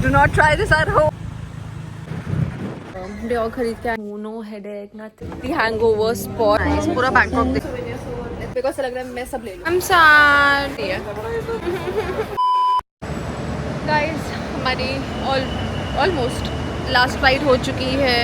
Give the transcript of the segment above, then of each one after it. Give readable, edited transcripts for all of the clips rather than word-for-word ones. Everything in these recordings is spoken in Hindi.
Do not try this at home. और खरीद के no headache nothing the hangover spot पूरा बैंकॉक देख बिकॉज़ लग रहा है मैं सब ले लूं। I'm sad गाइस हमारी ऑलमोस्ट लास्ट फ्लाइट हो चुकी है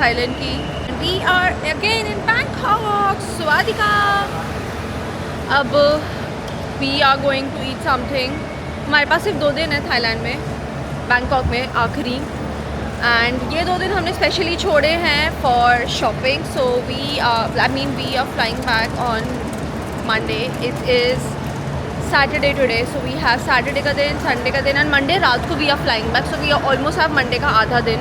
थाईलैंड की। We are again in Bangkok. स्वादिका। अब we are going to eat something. हमारे पास सिर्फ 2 दिन है थाईलैंड में बैंकॉक में आखिरी एंड ये 2 दिन हमने स्पेशली छोड़े हैं for shopping. So we are flying back on Monday. It is Saturday today so we have Saturday का दिन, संडे का दिन एंड मंडे रात को we are flying back. So we are almost have Monday का आधा दिन।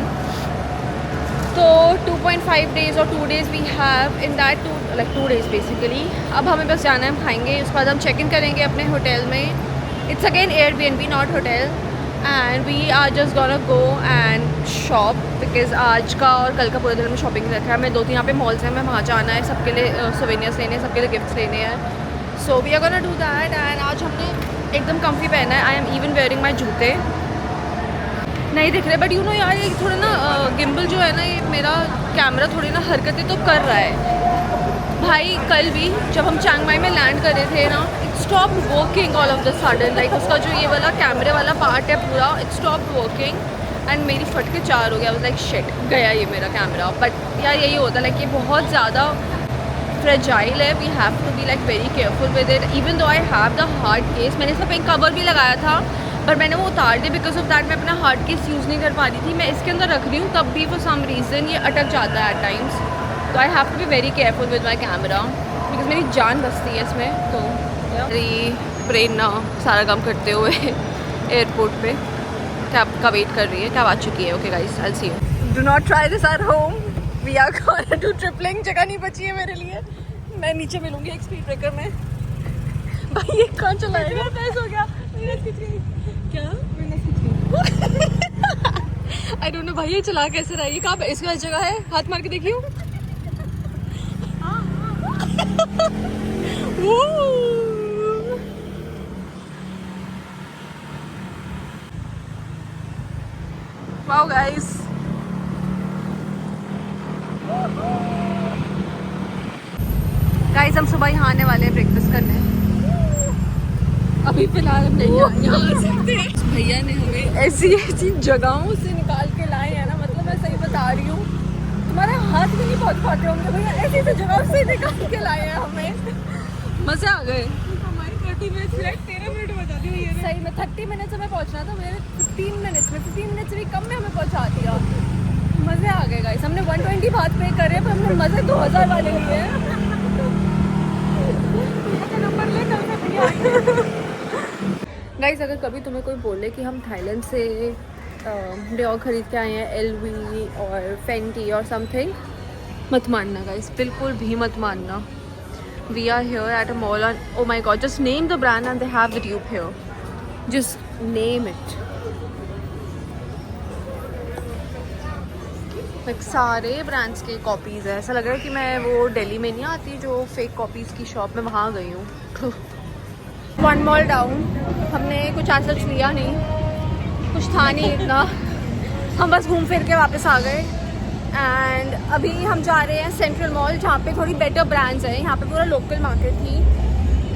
तो 2.5 days और 2 days we have in that 2 days basically. अब हमें बस जाना है, हम खाएंगे, उसके बाद हम चेक इन करेंगे अपने होटल में। It's again Airbnb not hotel and we are just gonna go and shop because आज का और कल का पूरे दिन में शॉपिंग रखा है। मैं 2-3 यहाँ पे मॉल्स हैं, मैं वहाँ जाना है, सबके लिए सोवेनियर्स लेने हैं, सबके लिए गिफ्ट्स लेने हैं। So we are gonna do that and आज हमने एकदम कम्फी पहना है। I am even wearing my जूते, नहीं दिख रहे बट यू नो यार ये थोड़ा ना गिम्बल जो है ना, ये मेरा कैमरा थोड़ी ना हरकतें तो कर रहा है भाई। कल भी जब हम चियांग माई में लैंड कर रहे थे ना, it stop working all of the sudden. Like उसका जो ये वाला कैमरे वाला पार्ट है पूरा, इट स्टॉप वर्किंग एंड मेरी फट के 4 हो गया। लाइक शिट गया ये मेरा कैमरा। बट यार यही होता है, लाइक ये बहुत ज़्यादा फ्रेजाइल है। We have to be like very careful with it. Even though I have the hard case, मैंने इसका पिंक कवर भी लगाया था पर मैंने वो उतार दिया बिकॉज ऑफ दैट मैं अपना हार्ड केस यूज़ नहीं कर पा रही थी। मैं इसके अंदर रख रही हूँ तब भी फॉर सम रीज़न ये अटक जाता है एट टाइम्स। तो I have to be very careful with my camera because मेरी जान बसती है इसमें। तो मेरी प्रेरणा सारा काम करते हुए एयरपोर्ट पे कैब का वेट कर रही है। कैब आ चुकी है। Okay guys, I will see you. Do not try this at home. We are gonna do tripling. जगह नहीं बची है मेरे लिए। मैं नीचे मिलूंगी एक स्पीड ब्रेकर में। भाई ये कौन चलाएगा? हो गया क्या? आई डोंट नो भाई ये चला कैसे रहा है? ये कहाँ पे इसकी जगह है? हाथ मार के देखियो। वाओ गाइस, हम सुबह यहाँ आने वाले हैं ब्रेकफास्ट करने। अभी फिलहाल हम नहीं यहाँ आ सकते हैं। भैया ने हमें ऐसी जगहों से निकाल के लाए हैं ना, मतलब मैं सही बता रही हूँ, तुम्हारे हाथ में नहीं पहुँच पाते होंगे भैया। ऐसी जगहों से निकाल के लाए हैं हमें। मज़े आ गए। हमारी 30 मिनट फ्लाइट 13 मिनट बता दी है सही में। 30 मिनट में पहुँचना था, मेरे 15 मिनट से भी कम में हमें पहुँचा दिया। मज़े आ गए गाइस। हमने 120 बात पे करे पर हमने मज़े 2000 वाले लिए हैं। नंबर ले कल से गाइस, अगर कभी तुम्हें कोई बोले कि हम थाईलैंड से डियोर खरीद के आए हैं, LV और फेंटी और समथिंग, मत मानना गाइस, बिल्कुल भी मत मानना। We are here at a mall on, oh my god, just name the brand and they have the tube here, just name it. Like सारे ब्रांड्स के कॉपीज़ है। ऐसा लग रहा है कि मैं वो दिल्ली में नहीं आती जो फेक कॉपीज़ की शॉप में, वहाँ गई हूँ। 1 मॉल डाउन। हमने कुछ आज तक लिया नहीं, कुछ था नहीं इतना, हम बस घूम फिर के वापस आ गए। एंड अभी हम जा रहे हैं सेंट्रल मॉल जहाँ पे थोड़ी बेटर ब्रांड्स हैं। यहाँ पे पूरा लोकल मार्केट थी।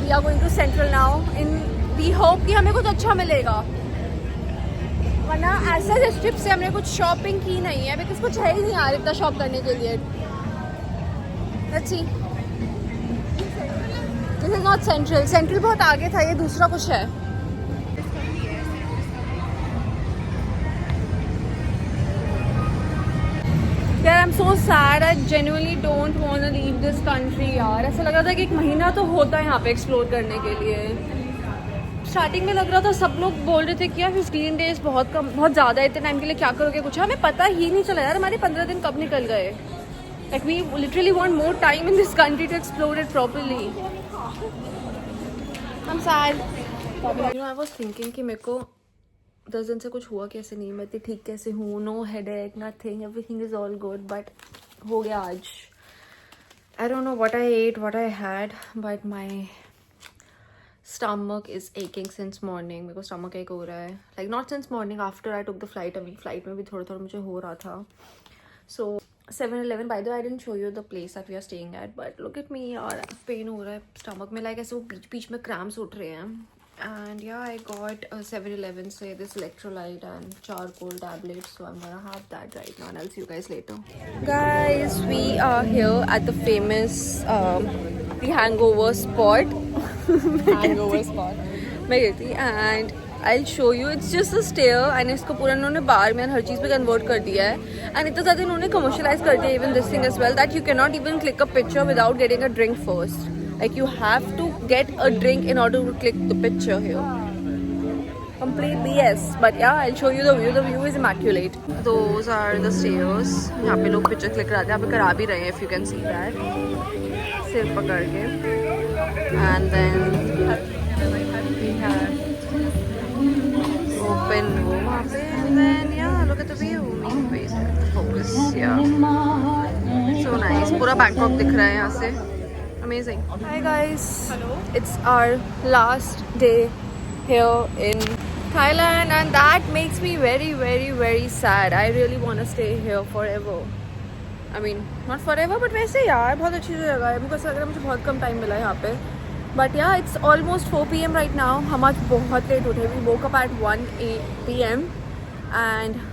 We are going to central now in we hope कि हमें कुछ अच्छा मिलेगा, वरना ऐसा इस ट्रिप से हमने कुछ शॉपिंग की नहीं है बिकॉज कुछ है ही नहीं यार इतना शॉप करने के लिए। Let's see. This is not central, central बहुत आगे था, ये दूसरा कुछ है। यार I am so sad, I genuinely don't want to leave this country यार। ऐसा लग रहा था कि 1 महीना तो होता है यहाँ पे एक्सप्लोर करने के लिए। स्टार्टिंग में लग रहा था, सब लोग बोल रहे थे कि यार 15 डेज बहुत कम, बहुत ज़्यादा है, इतने टाइम के लिए क्या करोगे कुछ। हमें पता ही नहीं चला यार हमारे 15 दिन कब निकल गए। Like we literally want more time in this country to explore it properly. I am sad. I was thinking कि मेरे को 10 दिन से कुछ हुआ कैसे नहीं, मैं इतनी ठीक कैसे हूँ, no headache nothing, everything is all good, but हो गया आज। I don't know what I ate, what I had, but my Stomach is aching since morning. मेरे को stomach ache हो रहा है. Like not since morning. After I took the flight, अभी flight में भी थोड़ा मुझे हो रहा था. So 7-Eleven. By the way, I didn't show you the place that we are staying at. But look at me यार, pain हो रहा है stomach में. Like ऐसे वो बीच में cramps उठ रहे हैं. And yeah, I got a 7-Eleven say this electrolyte and charcoal tablets, so I'm gonna have that right now and I'll see you guys later. Guys, we are here at the famous the hangover spot. Hangover spot. मैं गई थी and I'll show you. It's just a stair and इसको पूरा इन्होंने बार में हर चीज़ पे कन्वर्ट कर दिया है and इतना ज़्यादा इन्होंने commercialize कर दिया even this thing as well that you cannot even click a picture without getting a drink first. Like you have to get a drink in order to click the picture here. Completely yes, but yeah, I'll show you the view. The view is immaculate. Those are the stairs. यहाँ पे लोग picture click कराते हैं. यहाँ पे करा भी रहे हैं if you can see that. सिर पकड़ के. And then we have open वो वहाँ पे. And then yeah, look at the view. Wait, focus. Yeah. So nice. पूरा Bangkok दिख रहा है यहाँ से. Amazing. Hi guys. Hello. It's our last day here in Thailand and that makes me very sad. I really want to stay here forever. I mean, not forever but वैसे यार बहुत अच्छी जगह है. मुझे ऐसा लग रहा है मुझे बहुत कम टाइम मिला है यहाँ पे. But yeah, it's almost 4 PM right now. हम आज बहुत लेट उठे. We woke up at 1 PM and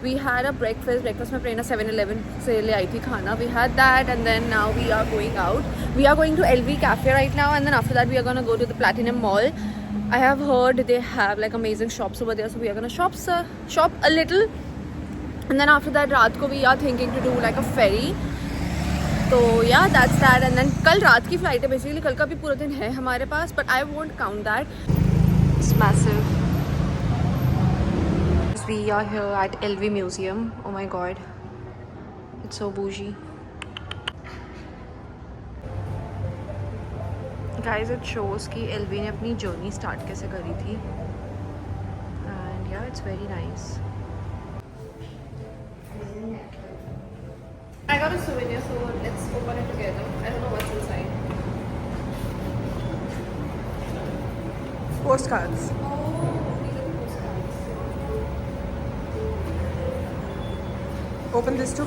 we had a breakfast में प्रेरणा 7-Eleven से ले आई थी खाना. We had that and then now we are going out. We are going to LV Cafe right now and then after that we are going to go to the Platinum Mall. I have heard they have like amazing shops over there, so we are going to shop a little and then after that रात को we are thinking to do like a ferry. So yeah, that's that and then कल रात की flight है basically. कल का भी पूरा दिन है हमारे पास but I won't count that. It's massive. We are here at LV Museum. Oh my god, it's so bougie. Guys, it shows कि LV ने अपनी journey start कैसे करी थी. And yeah, it's very nice. I got a souvenir, so let's open it together. I don't know what's inside. Postcards. Open this too.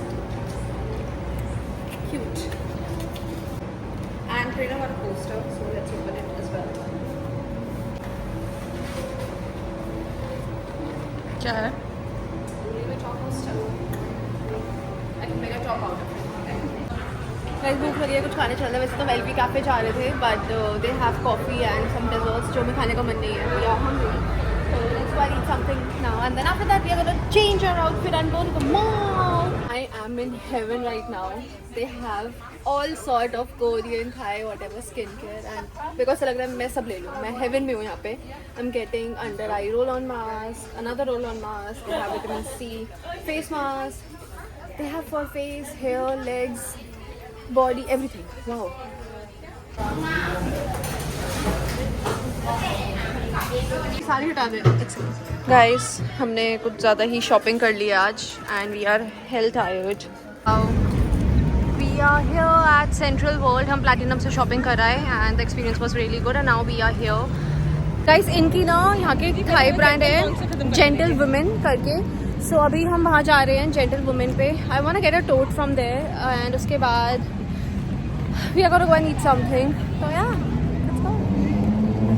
Cute. And Prerna got a poster, so let's open it as well. क्या है? Maybe top poster. I can make a top out of it. Guys, भूख लगी है कुछ खाने चल रहा है. वैसे तो LV कैफे जा रहे थे, but they have coffee and some desserts जो मैं खाने का मन नहीं है. Yeah, hungry. So let's go and eat something now. And then after that we are gonna change our outfit and go to the mall. I am in heaven right now. They have all sort of Korean, Thai, whatever skincare and because लग रहा है मैं सब ले लूँ. मैं heaven में हूँ यहाँ पे. I'm getting under eye roll on mask, another roll on mask. They have vitamin C face mask. They have for face, hair, legs, body, everything. Wow. सारी हटा दे. Guys, हमने कुछ ज़्यादा ही शॉपिंग कर लिया आज and we are hell tired. We are here at Central World. हम Platinum से शॉपिंग कर रहे हैं and the experience was really good and now we are here. Guys, इनकी ना यहाँ के थाई ब्रांड है Gentle Women करके. So अभी हम वहाँ जा रहे हैं Gentle Women पे. I want to get a tote from there and उसके बाद we are going to go and eat something. So yeah, let's go.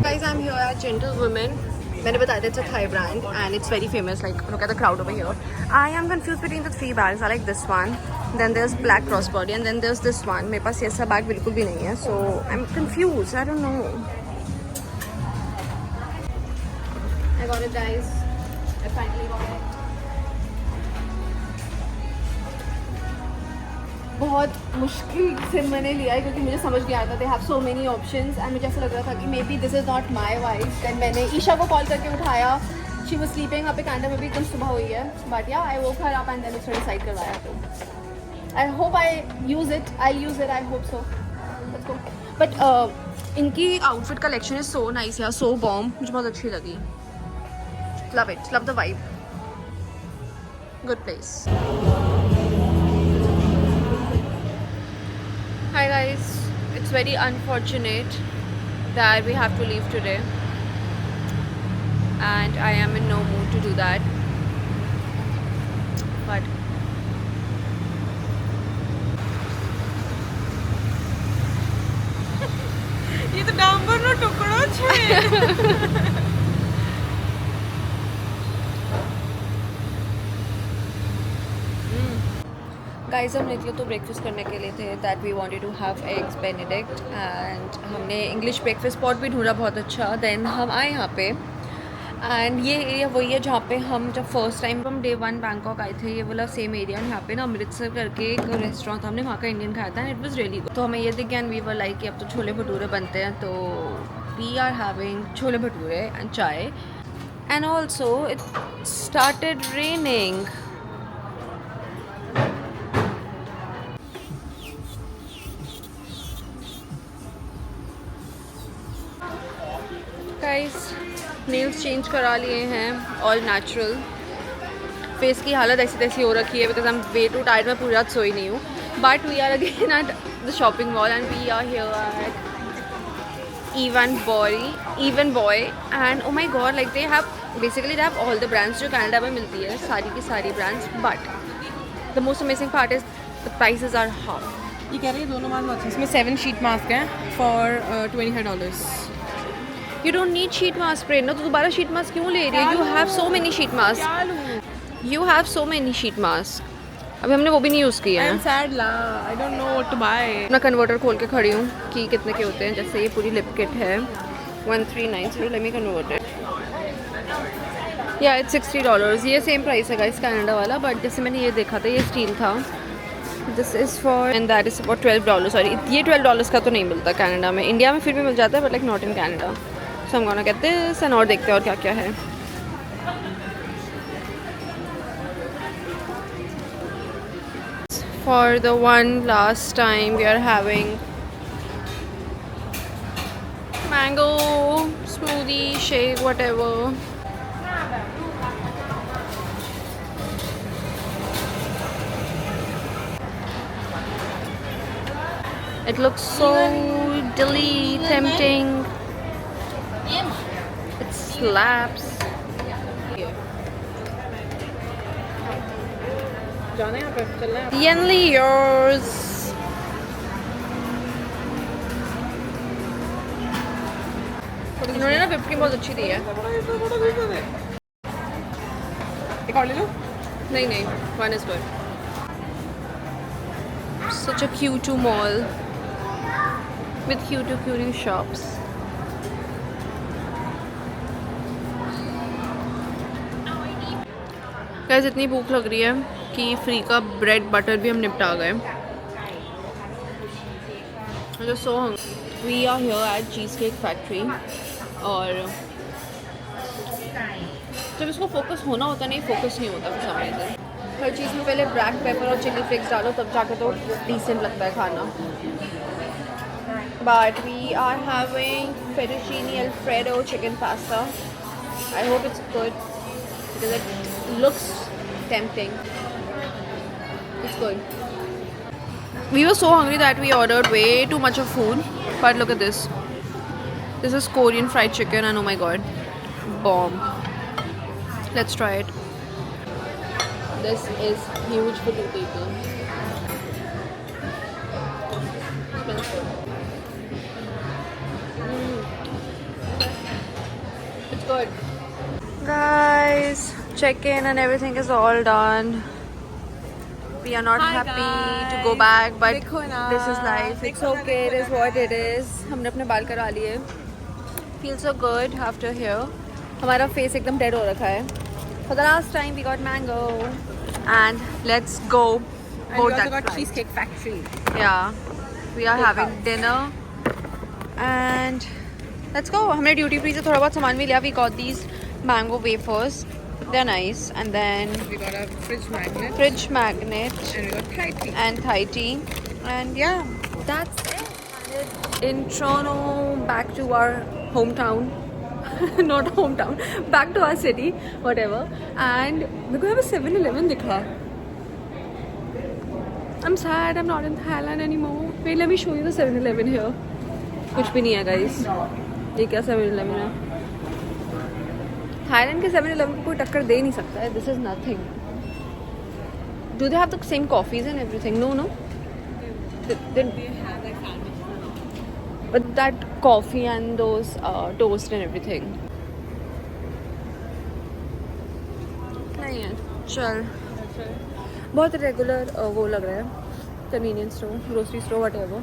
Guys, I'm here at Gentle Women. मैंने बताया था it's a Thai brand and it's very famous. Like look at the crowd over here. I am confused between the 3 bags. I like this one. Then there's black crossbody and then there's this one. मेरे पास ये ऐसा बैग बिल्कुल भी नहीं है. So I'm confused. I don't know. I got it, guys. I finally got it. बहुत मुश्किल से मैंने लिया है क्योंकि मुझे समझ नहीं आया था. They have so many options and मुझे ऐसा लग रहा था कि maybe this is not my wife. Then मैंने ईशा को कॉल करके उठाया. She was sleeping. वहाँ पे कांडा में भी एकदम सुबह हुई है. But yeah I woke her up and then उसने डिसाइड करवाया. तो I hope I use it. I hope so. Let's go. But इनकी outfit collection is so nice यार. So bomb. मुझे बहुत अच्छी लगी. Love it. Love the vibe. Good place. Hi guys, it's very unfortunate that we have to leave today, and I am in no mood to do that. But ये तो डांबर नो टुकड़ो छे. गाइस हम निकले तो ब्रेकफास्ट करने के लिए थे. That we wanted to have eggs benedict, and हमने इंग्लिश ब्रेकफास्ट स्पॉट भी ढूंढा बहुत अच्छा. देन हम आए यहाँ पे, एंड ये एरिया वही है जहाँ पे हम जब फर्स्ट टाइम हम डे 1 बैंकॉक आए थे. ये वाला सेम एरिया. यहाँ पे ना अमृतसर करके एक रेस्टोरेंट था, हमने वहाँ का इंडियन खाया था, and it was really good. तो हमें ये दिख गया एंड वी वर लाइक कि अब तो छोले भटूरे बनते हैं. तो we are having chole bhature and chai. And also it started raining. Guys nails change करा लिए हैं, ऑल नेचुरल. फेस की हालत ऐसी तैसी हो रखी है because I am way too tired. मैं पूरी रात सोई नहीं हूँ. But we are again at the shopping mall and we are here at even boy and oh my god, like they have basically they have all the brands जो कनाडा में मिलती है, सारी की सारी brands. But the most amazing part is the prices are half. ये कह रही है दोनों मास्क अच्छे. इसमें 7 शीट मास्क हैं for $25. You don't need sheet mask spray. No, तो दोबारा sheet mask क्यों ले रही है? You have so many sheet masks. You have so many sheet masks. अभी हमने वो भी नहीं यूज़ किया है. I'm sad ला. I don't know what to buy. मैं कन्वर्टर खोल के खड़ी हूँ कि कितने के होते हैं. जैसे ये पूरी लिप किट है 1390. Let me convert it. Yeah, it's $60. ये सेम प्राइस है गाइस कनाडा वाला. बट जैसे मैंने ये देखा था ये स्टील था. This is for and that is about $12. Sorry, ये $12 का तो नहीं मिलता कनाडा में. इंडिया में फिर भी मिल जाता है but like not in Canada. So हम गोना गेट दिस एंड और देखते हैं और क्या क्या है. For the one last time we are having mango smoothie, shake, whatever. It looks so dilly tempting. It slaps. जाना है यहाँ पे, चलना है. Yenly yours. इन्होंने ना whipped cream बहुत अच्छी दी है. एक और ले लो. नहीं नहीं, one is good. Such a cute mall with cute shops. Guys इतनी भूख लग रही है कि फ्री का ब्रेड बटर भी हम निपटा गए. So we are here at cheesecake factory. और जब इसको फोकस होना होता नहीं, फोकस नहीं होता फिर some reason. हर चीज़ में पहले ब्लैक पेपर और चिली फ्लेक्स डालो तब जाके तो डिसेंट लगता है खाना. But we are having fettuccine Alfredo chicken pasta. I hope it's good because it looks tempting. It's good. We were so hungry that we ordered way too much of food. But look at this. This is Korean fried chicken and oh my god, bomb. Let's try it. This is huge for 2 people. Smells good. It's good. Guys, check-in and everything is all done. We are not happy to go back, but this is life. It's okay. It is what it is. हमने अपने बाल करा लिए. Feel so good after here. हमारा face एकदम dead हो रखा है. For the last time we got mango, and let's go. And we also got Cheesecake Factory. Yeah, we are having dinner, and let's go. हमने duty free से थोड़ा बहुत सामान भी लिया. We got these mango wafers. They're nice. And then We got a fridge magnet. fridge magnet And we got Thai tea. and Thai tea. And yeah, that's it. In Toronto, back to our hometown. Not hometown. Back to our city. Whatever. And we're going to have a 7-Eleven dikha. I'm sad I'm not in Thailand anymore. Wait, let me show you the 7-Eleven here. कुछ भी नहीं है guys. ये क्या 7-Eleven है? थाईलैंड के 7-Eleven को कोई टक्कर दे नहीं सकता है. This is nothing. Do they have the same coffees and everything? No no. But that coffee and those toast and everything. नहीं है. चल. बहुत रेगुलर वो लग रहा है. Convenience store, grocery store, whatever.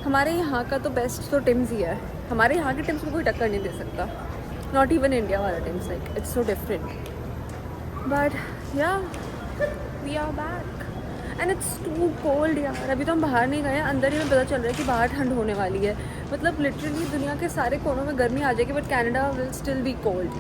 हमारे यहाँ का तो बेस्ट तो टिम्स ही है. हमारे यहाँ के टिम्स में कोई टक्कर नहीं दे सकता. नॉट इवन इंडिया वाला Tims. Like it's so different. But yeah we are back and it's too cold यार. अभी तो हम बाहर नहीं गए हैं. अंदर ही में पता चल रहा है कि बाहर ठंड होने वाली है. मतलब लिटरली दुनिया के सारे कोनों में गर्मी आ जाएगी but Canada will still be cold.